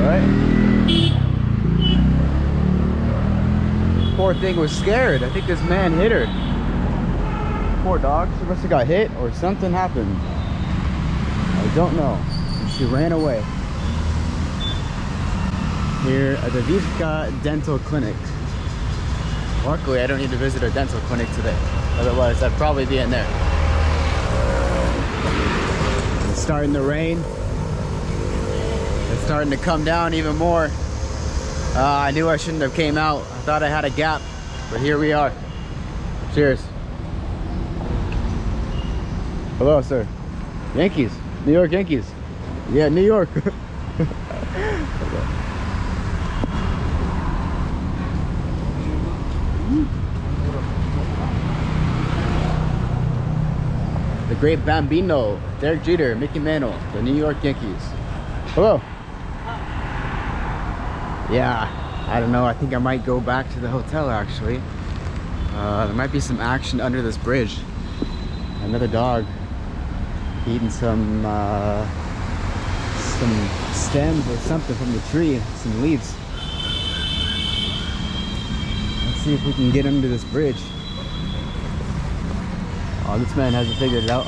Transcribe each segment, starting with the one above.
Right? Poor thing was scared. I think this man hit her. Poor dog. She must have got hit or something happened. I don't know. She ran away. Here at the Vivka Dental Clinic. Luckily, I don't need to visit a dental clinic today. Otherwise, I'd probably be in there. It's starting to rain. It's starting to come down even more. I knew I shouldn't have came out. I thought I had a gap, but here we are. Cheers. Hello, sir. Yankees. New York Yankees. Yeah, New York. The great Bambino, Derek Jeter, Mickey Mantle, the New York Yankees. Hello. Yeah, I don't know. I think I might go back to the hotel actually. There might be some action under this bridge. Another dog eating some stems or something from the tree, some leaves. Let's see if we can get under this bridge. Oh, this man hasn't figured it out.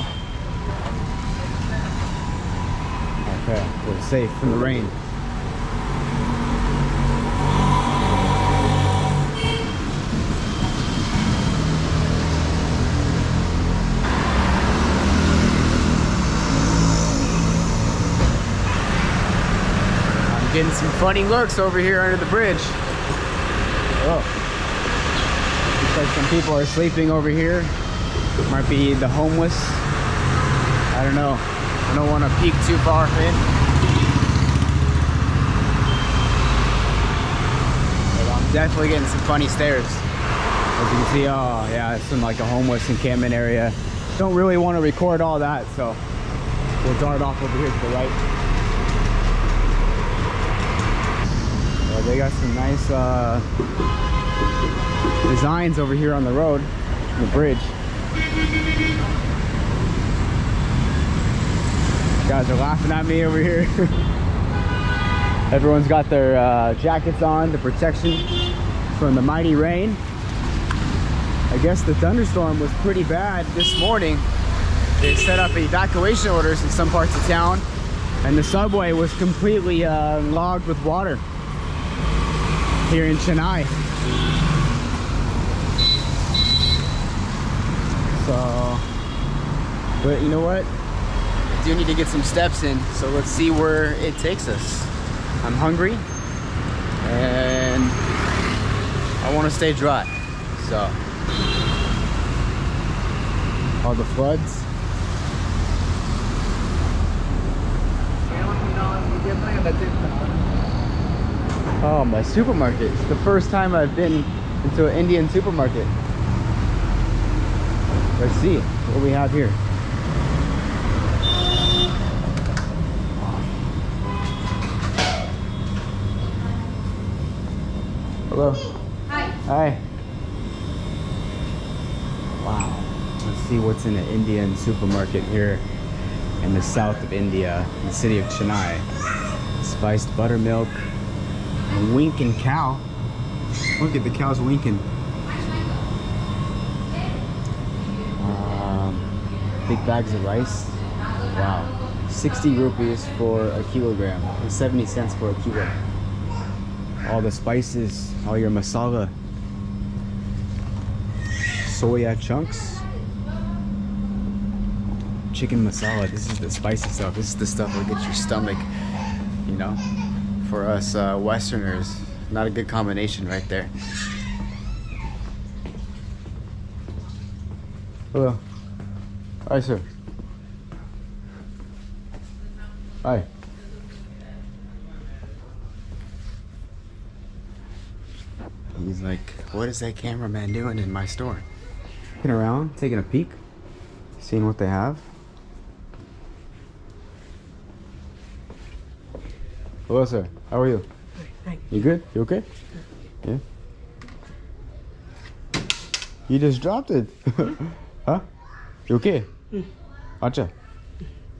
Okay, we're safe from the rain. I'm getting some funny looks over here under the bridge. Oh, looks like some people are sleeping over here. Might be the homeless. I don't know. I don't want to peek too far in. But I'm definitely getting some funny stares. As you can see, oh yeah, it's in like a homeless encampment area. Don't really want to record all that, so we'll dart off over here to the right. Well, they got some nice designs over here on the road, on the bridge. Guys are laughing at me over here. Everyone's got their jackets on, the protection from the mighty rain. I guess the thunderstorm was pretty bad this morning. They set up evacuation orders in some parts of town, and the subway was completely logged with water here in Chennai. So, but you know what? I do need to get some steps in, so let's see where it takes us. I'm hungry, and I want to stay dry, so. All the floods. Oh, my supermarket. It's the first time I've been into an Indian supermarket. Let's see what we have here. Hello. Hi. Hi. Wow. Let's see what's in an Indian supermarket here in the south of India, in the city of Chennai. Spiced buttermilk, a winking cow. Look at the cow's winking. Big bags of rice. Wow. 60 rupees for a kilogram. And 70 cents for a kilo. All the spices, all your masala. Soya chunks. Chicken masala. This is the spicy stuff. This is the stuff that gets your stomach, you know. For us Westerners, not a good combination right there. Hello. Hi, sir. Hi. He's like, what is that cameraman doing in my store? Looking around, taking a peek, seeing what they have. Hello, sir. How are you? Thank You good? You okay? Yeah. You just dropped it. Huh? You okay? Acha.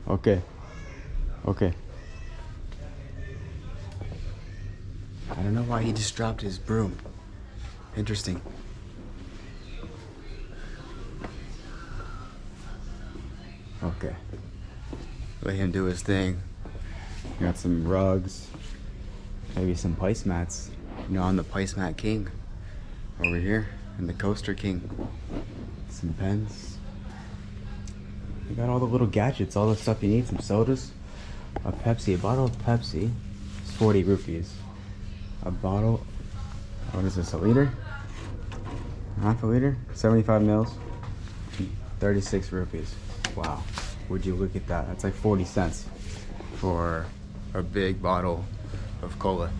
Okay. Okay. I don't know why he just dropped his broom. Interesting. Okay. Let him do his thing. Got some rugs. Maybe some placemats. You know, I'm the placemat king over here. And the coaster king. Some pens. You got all the little gadgets, all the stuff you need. Some sodas. A Pepsi. A bottle of Pepsi is 40 rupees. A bottle, what is this, a liter? Half a liter? 75 mils. 36 rupees. Wow. Would you look at that? That's like 40 cents for a big bottle of cola.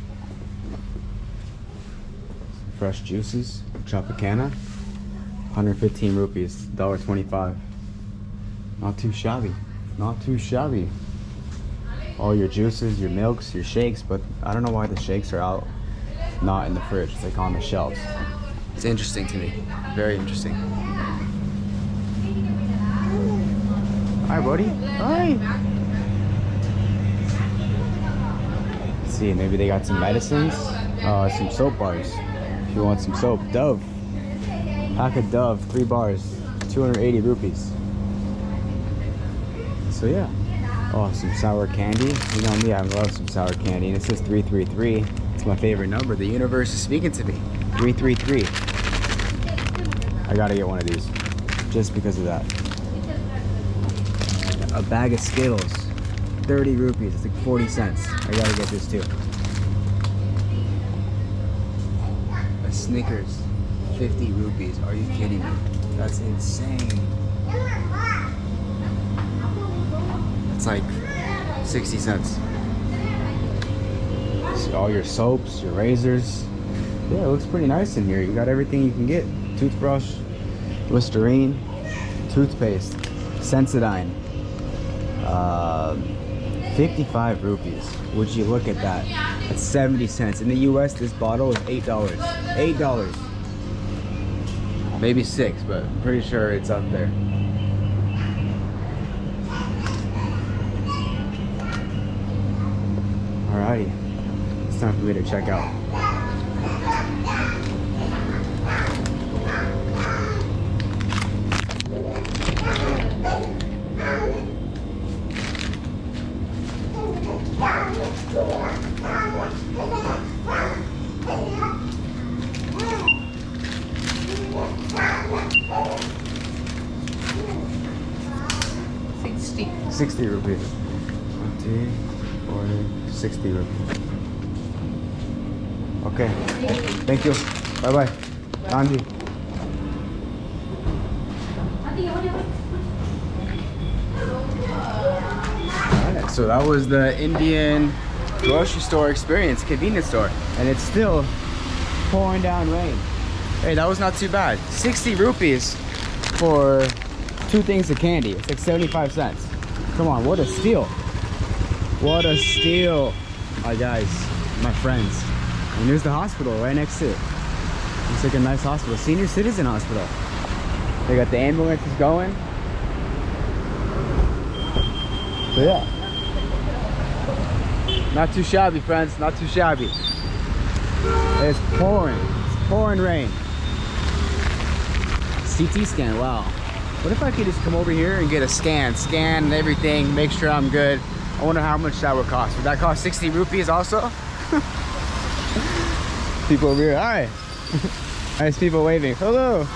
Some fresh juices. Tropicana. 115 rupees. $1.25. Not too shabby. Not too shabby. All your juices, your milks, your shakes, but I don't know why the shakes are out, not in the fridge. It's like on the shelves. It's interesting to me. Very interesting. Hi, buddy. Hi. Let's see, maybe they got some medicines. Some soap bars. If you want some soap. Dove. Pack of Dove, 3 bars, 280 rupees. So yeah. Oh, some sour candy. You know me, I love some sour candy. And it says 333. It's my favorite number. The universe is speaking to me. 333. I gotta get one of these. Just because of that. A bag of Skittles. 30 rupees. It's like 40 cents. I gotta get this too. A Snickers. 50 rupees. Are you kidding me? That's insane. It's like 60 cents. So all your soaps, your razors. Yeah, it looks pretty nice in here. You got everything you can get. Toothbrush, Listerine, toothpaste, Sensodyne. 55 rupees. Would you look at that? That's 70 cents. In the US, this bottle is $8. $8. Maybe 6, but I'm pretty sure it's up there. Alrighty, it's time for me to check out. $60 rupees. 20, 40, 60 rupees. Okay. Thank you. Bye bye. Anji. Alright, so that was the Indian grocery store experience, convenience store, and it's still pouring down rain. Hey, that was not too bad. 60 rupees for 2 things of candy. It's like 75 cents. Come on, what a steal. What a steal. Hi guys, my friends. And there's the hospital right next to it. Looks like a nice hospital, senior citizen hospital. They got the ambulances going. So yeah. Not too shabby, friends, not too shabby. It's pouring rain. CT scan, wow. What if I could just come over here and get a scan everything, make sure I'm good. I wonder how much that would cost. Would that cost 60 rupees also? People over here, hi. Nice people waving, hello.